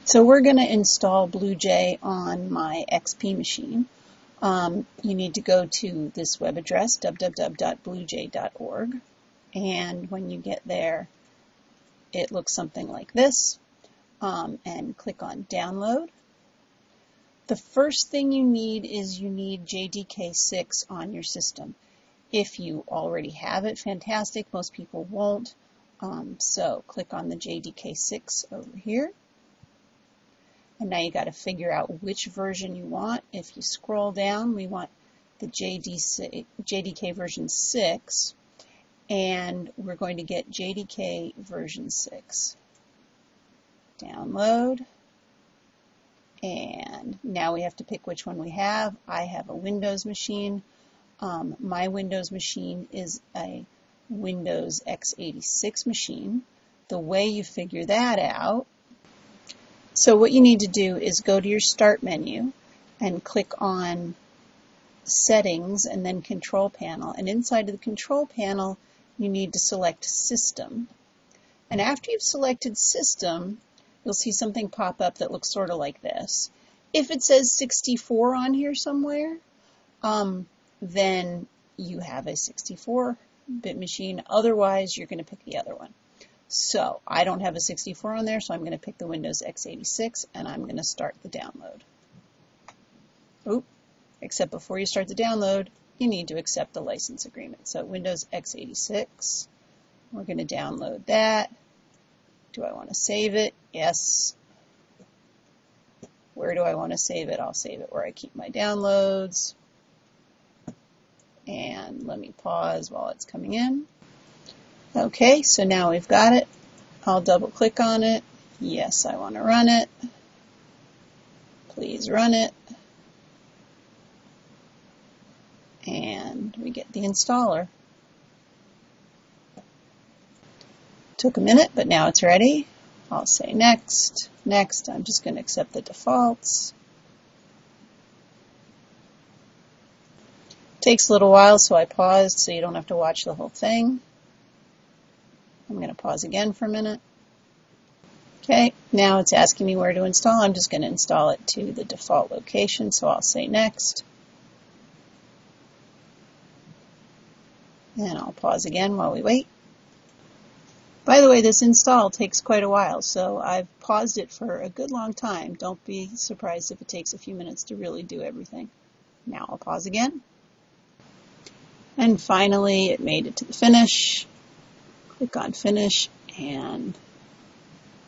So we're going to install BlueJ on my XP machine. You need to go to this web address, www.bluej.org, and when you get there, it looks something like this, and click on Download. The first thing you need is you need JDK 6 on your system. If you already have it, fantastic. Most people won't. So click on the JDK 6 over here. And now you got to figure out which version you want. If you scroll down, we want the JDK version 6, and we're going to get JDK version 6. Download. And now we have to pick which one we have. I have a Windows machine. My Windows machine is a Windows x86 machine. The way you figure that out, so what you need to do is go to your Start menu and click on Settings and then Control Panel. And inside of the Control Panel, you need to select System. And after you've selected System, you'll see something pop up that looks sort of like this. If it says 64 on here somewhere, then you have a 64-bit machine. Otherwise, you're going to pick the other one. So I don't have a 64 on there, so I'm going to pick the Windows x86, and I'm going to start the download. Oop, except before you start the download, you need to accept the license agreement. So Windows x86, we're going to download that. Do I want to save it? Yes. Where do I want to save it? I'll save it where I keep my downloads. And let me pause while it's coming in. Okay, so now we've got it. I'll double click on it. Yes, I want to run it. Please run it. And we get the installer. Took a minute, but now it's ready. I'll say next. Next, I'm just going to accept the defaults. Takes a little while, so I paused so you don't have to watch the whole thing. I'm going to pause again for a minute. Okay, now it's asking me where to install. I'm just going to install it to the default location, so I'll say next. And I'll pause again while we wait. By the way, this install takes quite a while, so I've paused it for a good long time. Don't be surprised if it takes a few minutes to really do everything. Now I'll pause again. And finally, it made it to the finish. Click on Finish, and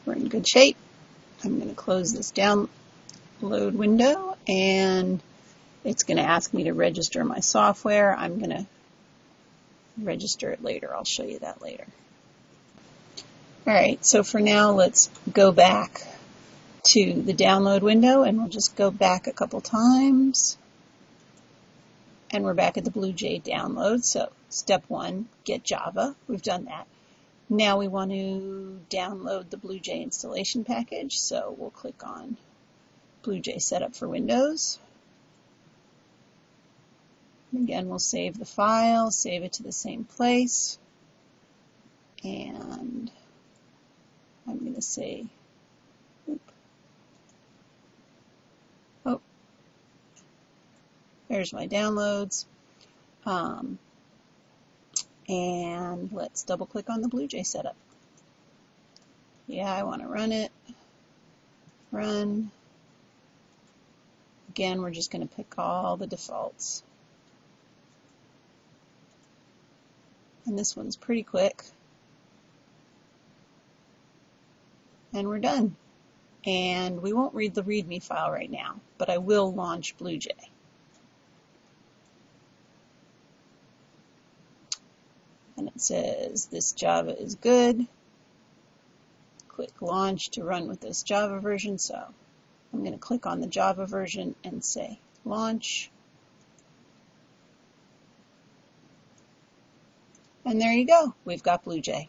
we're in good shape. I'm going to close this download window, and it's going to ask me to register my software. I'm going to register it later. I'll show you that later. All right, so for now, let's go back to the download window, and we'll just go back a couple times. And we're back at the BlueJ download. So step 1, get Java. We've done that. Now we want to download the BlueJ installation package. So we'll click on BlueJ Setup for Windows. And again, we'll save the file, save it to the same place. And I'm going to say, oh, there's my downloads. And let's double click on the BlueJ setup. Yeah, I want to run it. Run. Again, we're just going to pick all the defaults. And this one's pretty quick. And we're done. And we won't read the README file right now, but I will launch BlueJ. And it says this Java is good. Click Launch to run with this Java version. So I'm going to click on the Java version and say Launch. And there you go. We've got BlueJ.